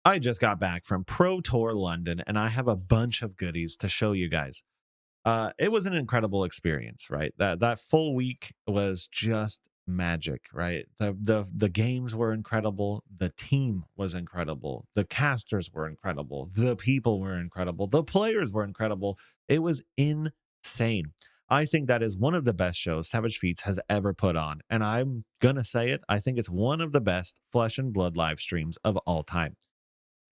I just got back from Pro Tour London and I have a bunch of goodies to show you guys. It was an incredible experience, right? That full week was just magic, right? The games were incredible, the team was incredible, the casters were incredible, the people were incredible, the players were incredible. It was insane. I think that is one of the best shows Savage Feats has ever put on, and I'm gonna say it. I think it's one of the best Flesh and Blood live streams of all time.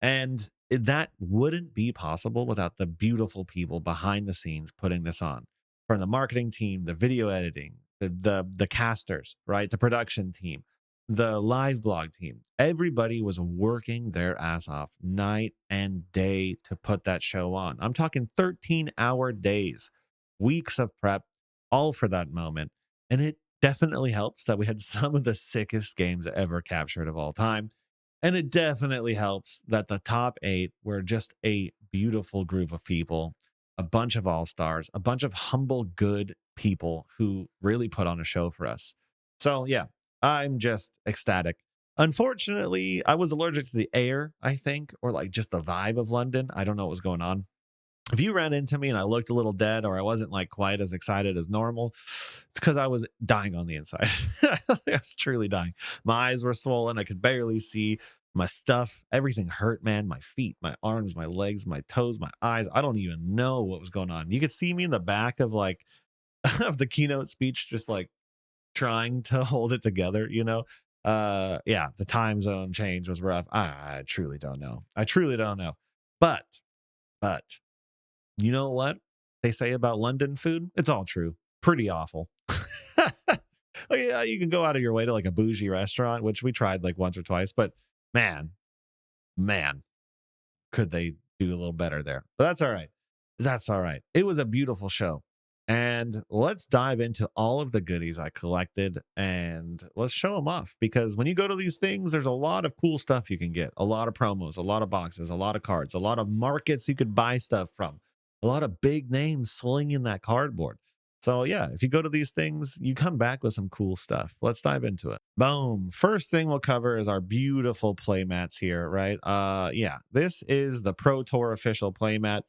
And that wouldn't be possible without the beautiful people behind the scenes putting this on. From the marketing team, the video editing, the casters, right? The production team, the live blog team. Everybody was working their ass off night and day to put that show on. I'm talking 13-hour days, weeks of prep, all for that moment. And it definitely helps that we had some of the sickest games ever captured of all time, and it definitely helps that the top eight were just a beautiful group of people, a bunch of all stars, a bunch of humble, good people who really put on a show for us. So, yeah, I'm just ecstatic. Unfortunately, I was allergic to the air, I think, or like just the vibe of London. I don't know what was going on. If you ran into me and I looked a little dead or I wasn't like quite as excited as normal, it's because I was dying on the inside. I was truly dying. My eyes were swollen. I could barely see. My stuff, everything hurt, man. My feet, my arms, my legs, my toes, my eyes. I don't even know what was going on. You could see me in the back of like of the keynote speech, just like trying to hold it together, you know? Yeah, the time zone change was rough. I truly don't know. I truly don't know. But, but you know what they say about London food? It's all true. Pretty awful. Like, yeah, you can go out of your way to like a bougie restaurant, which we tried like once or twice, but man, man, could they do a little better there? But that's all right. That's all right. It was a beautiful show. And let's dive into all of the goodies I collected and let's show them off because when you go to these things, there's a lot of cool stuff you can get, a lot of promos, a lot of boxes, a lot of cards, a lot of markets you could buy stuff from, a lot of big names slinging that cardboard. So, yeah, if you go to these things, you come back with some cool stuff. Let's dive into it. Boom. First thing we'll cover is our beautiful playmats here, right? Yeah, this is the Pro Tour official playmat.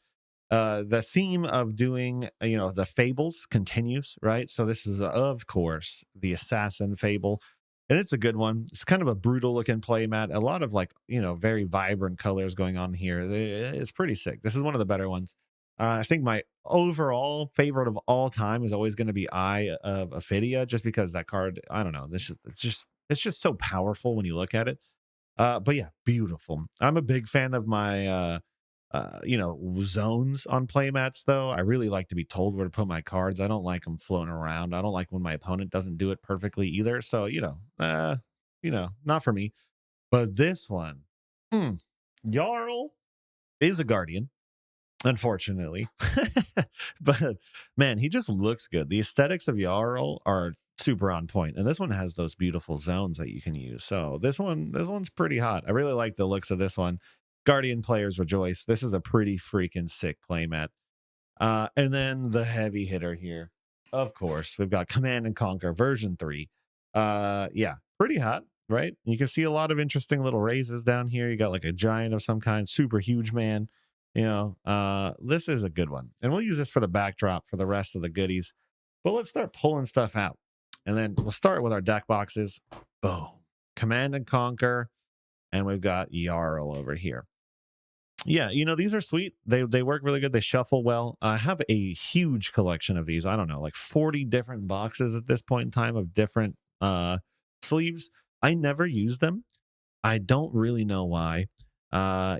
The theme of doing the fables continues, right? So this is of course the assassin fable, and it's a good one. It's kind of a brutal looking playmat, a lot of like very vibrant colors going on here. It's pretty sick. This is one of the better ones. I think my overall favorite of all time is always going to be Eye of Ophidia, just because that card, I don't know, this is it's just so powerful when you look at it. But yeah, beautiful. I'm a big fan of my zones on playmats though. I really like to be told where to put my cards. I don't like them floating around. I don't like when my opponent doesn't do it perfectly either. So, not for me. But this one, mm, Jarl is a guardian, unfortunately. But man, he just looks good. The aesthetics of Jarl are super on point, and this one has those beautiful zones that you can use. So this one's pretty hot. I really like the looks of this one. Guardian players rejoice. This is a pretty freaking sick playmat. And then the heavy hitter here, of course, we've got Command and Conquer version 3. Yeah, pretty hot, right? You can see a lot of interesting little raises down here. You got like a giant of some kind, super huge man. This is a good one. And we'll use this for the backdrop for the rest of the goodies. But let's start pulling stuff out. And then we'll start with our deck boxes. Boom. Command and Conquer. And we've got Jarl over here. Yeah, these are sweet. They work really good. They shuffle well. I have a huge collection of these. I don't know, like 40 different boxes at this point in time of different sleeves. I never use them. I don't really know why. I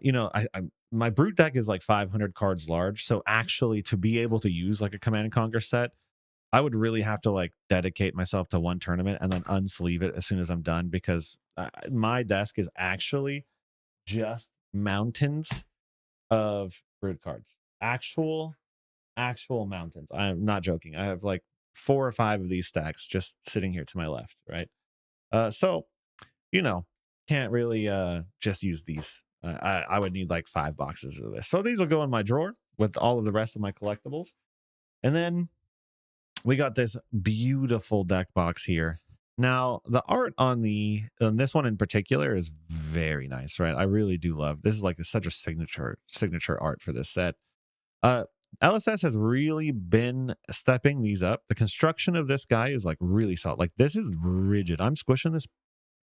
my brute deck is like 500 cards large, so actually to be able to use like a Command and Conquer set, I would really have to like dedicate myself to one tournament and then unsleeve it as soon as I'm done because my desk is actually just mountains of brute cards. Actual mountains. I'm not joking. I have like 4 or 5 of these stacks just sitting here to my left, right? So you know, can't really just use these. I would need like 5 boxes of this. So these will go in my drawer with all of the rest of my collectibles. And then we got this beautiful deck box here. Now, the art on this one in particular is very nice, right? I really do love this is like such a signature art for this set. Uh, LSS has really been stepping these up. The construction of this guy is like really solid. Like this is rigid. I'm squishing this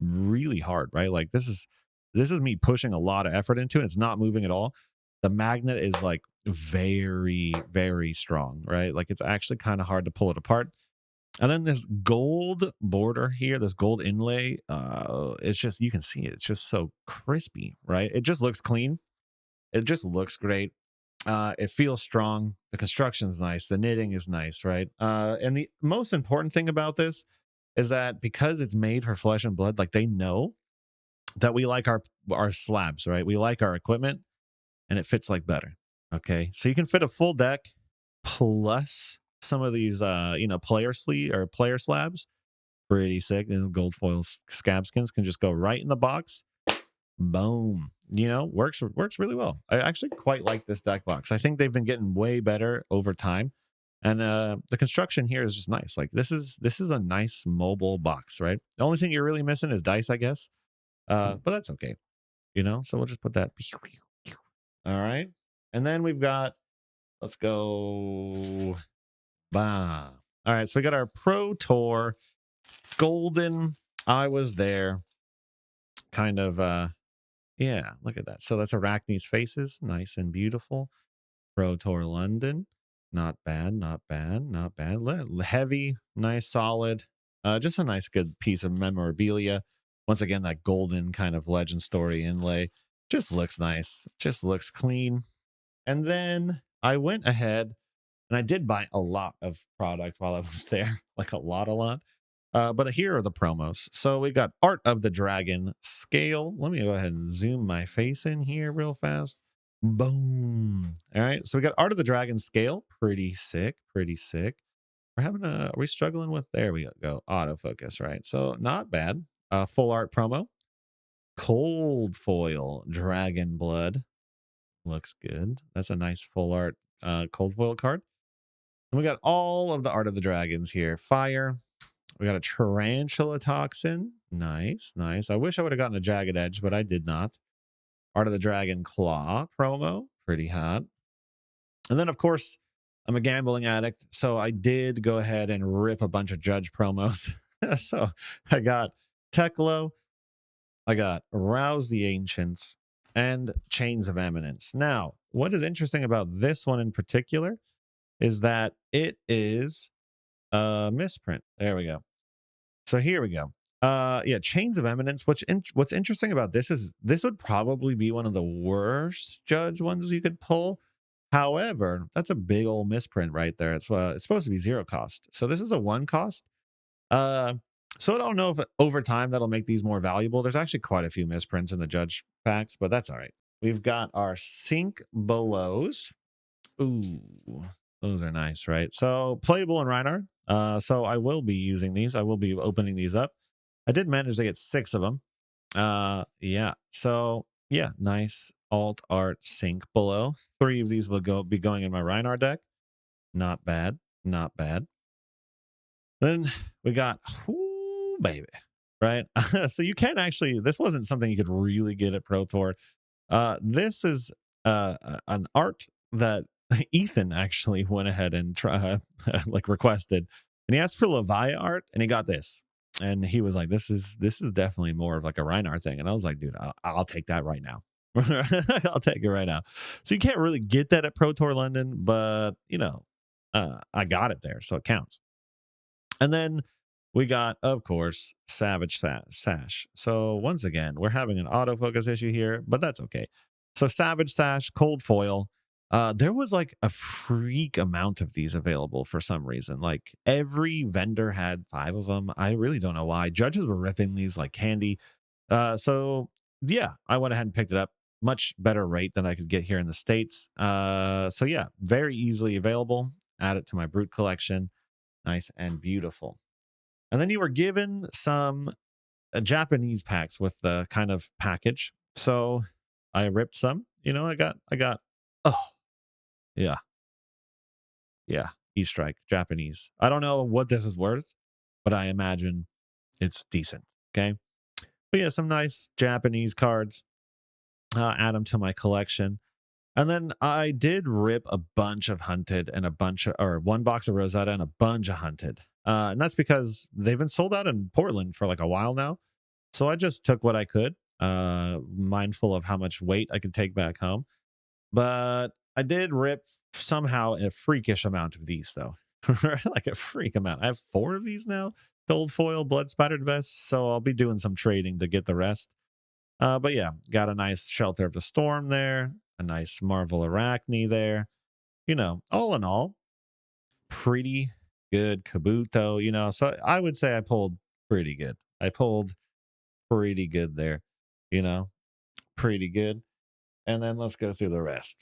really hard, right? Like this is me pushing a lot of effort into it. It's not moving at all. The magnet is like very strong, right? Like it's actually kind of hard to pull it apart. And then this gold border here, this gold inlay, it's just you can see it. It's just so crispy, right? It just looks clean. It just looks great. It feels strong. The construction's nice. The knitting is nice, right? And the most important thing about this is that because it's made for flesh and blood, like they know that we like our slabs, right? We like our equipment, and it fits like butter. Okay, so you can fit a full deck plus some of these, player sleeve or player slabs. Pretty sick. And gold foil scab skins can just go right in the box. Boom. Works really well. I actually quite like this deck box. I think they've been getting way better over time. And the construction here is just nice. Like this is a nice mobile box, right? The only thing you're really missing is dice, I guess. But that's okay. So we'll just put that. All right. And then we've got, let's go. Bah. All right. So we got our Pro Tour Golden. I was there. Kind of yeah, look at that. So that's Arachne's faces, nice and beautiful. Pro Tour London, not bad, not bad, not bad. Heavy, nice, solid. Just a nice, good piece of memorabilia. Once again, that golden kind of legend story inlay just looks nice, just looks clean. And then I went ahead and I did buy a lot of product while I was there, like a lot. But here are the promos. So we got Art of the Dragon scale. Let me go ahead and zoom my face in here real fast. Boom. All right. So we got Art of the Dragon scale. Pretty sick. Pretty sick. Are we struggling with, there we go. Autofocus, right? So not bad. Full art promo. Cold foil dragon blood. Looks good. That's a nice full art cold foil card. And we got all of the Art of the Dragons here. Fire. We got a tarantula toxin. Nice, nice. I wish I would have gotten a jagged edge, but I did not. Art of the Dragon Claw promo. Pretty hot. And then, of course, I'm a gambling addict. So I did go ahead and rip a bunch of Judge promos. So I got Teklo. I got Rouse the Ancients and Chains of Eminence. Now, what is interesting about this one in particular is that it is a misprint. There we go. So here we go. Yeah, Chains of Eminence. What's interesting about this is this would probably be one of the worst Judge ones you could pull. However, that's a big old misprint right there. It's supposed to be 0 cost. So this is a 1 cost. Uh so I don't know if over time that'll make these more valuable. There's actually quite a few misprints in the Judge packs, but that's all right. We've got our Sink Belows. Ooh, those are nice, right? So playable in Reinhardt. So I will be using these. I will be opening these up. I did manage to get 6 of them. Yeah. So yeah, nice alt art sync below. 3 of these will be going in my Reinhardt deck. Not bad. Not bad. Then we got, ooh, baby, right? So you can actually, this wasn't something you could really get at Pro Tour. This is an art that Ethan actually went ahead and like requested, and he asked for Leviah art, and he got this, and he was like, "This is definitely more of like a Reinhardt thing," and I was like, "Dude, I'll take that right now." I'll take it right now. So you can't really get that at Pro Tour London, but I got it there, so it counts. And then we got, of course, Savage Sash. So once again, we're having an autofocus issue here, but that's okay. So Savage Sash, cold foil. There was like a freak amount of these available for some reason. Like every vendor had 5 of them. I really don't know why. Judges were ripping these like candy. So yeah, I went ahead and picked it up. Much better rate than I could get here in the States. So yeah, very easily available. Add it to my Brute collection. Nice and beautiful. And then you were given some Japanese packs with the kind of package. So I ripped some. I got. Oh yeah, yeah. E-strike Japanese. I don't know what this is worth, but I imagine It's decent. Okay. But yeah, some nice Japanese cards. Add them to my collection. And then I did rip a bunch of hunted and a bunch of, or one box of Rosetta and a bunch of hunted. And that's because they've been sold out in Portland for like a while now. So I just took what I could, mindful of how much weight I could take back home. But I did rip somehow a freakish amount of these, though. Like a freak amount. I have four of these now, gold foil, blood spattered vests. So I'll be doing some trading to get the rest. But yeah, got a nice Shelter of the Storm there, a nice Marvel Arachne there. All in all, pretty good Kabuto, So I would say I pulled pretty good. I pulled pretty good there, you know, pretty good. And then let's go through the rest.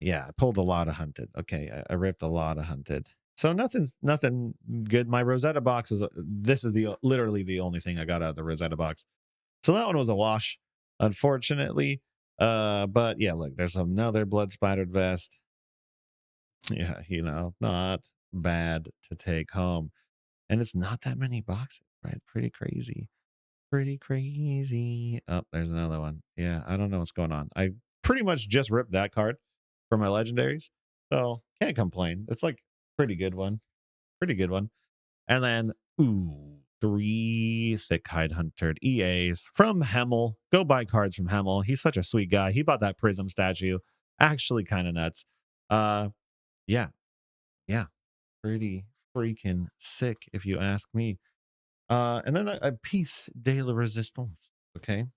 Yeah, I pulled a lot of hunted. Okay, I ripped a lot of hunted. So nothing good. My Rosetta box is this is the literally the only thing I got out of the Rosetta box. So that one was a wash, unfortunately. But yeah, look, there's another blood spattered vest. Yeah, not bad to take home. And it's not that many boxes, right? Pretty crazy. Pretty crazy. Oh, there's another one. Yeah, I don't know what's going on. I pretty much just ripped that card for my legendaries. So can't complain. It's like pretty good one. Pretty good one. And then, three thick hide huntered EAs from Hemmel. Go buy cards from Hemmel. He's such a sweet guy. He bought that Prism statue. Actually, kind of nuts. Uh, yeah, yeah, pretty freaking sick, if you ask me. And then a piece de la resistance. Okay,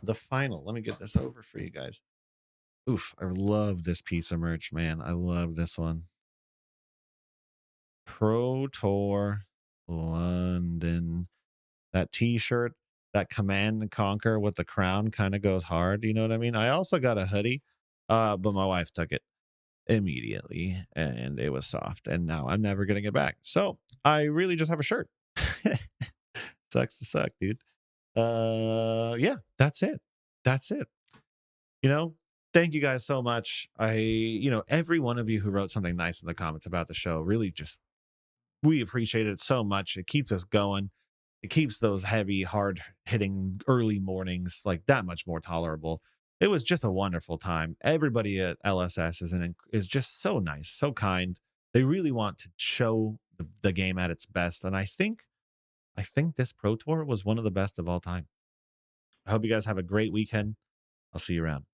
the final. Let me get this over for you guys. Oof, I love this piece of merch, man. I love this one. Pro Tour London. That t-shirt, that Command and Conquer with the crown kind of goes hard. You know what I mean? I also got a hoodie, but my wife took it immediately and it was soft. And now I'm never getting it back. So I really just have a shirt. Sucks to suck, dude. Yeah, that's it. That's it. You know, thank you guys so much. Every one of you who wrote something nice in the comments about the show really just we appreciate it so much. It keeps us going. It keeps those heavy, hard hitting early mornings like that much more tolerable. It was just a wonderful time. Everybody at LSS is just so nice, so kind. They really want to show the game at its best, and I think this Pro Tour was one of the best of all time. I hope you guys have a great weekend. I'll see you around.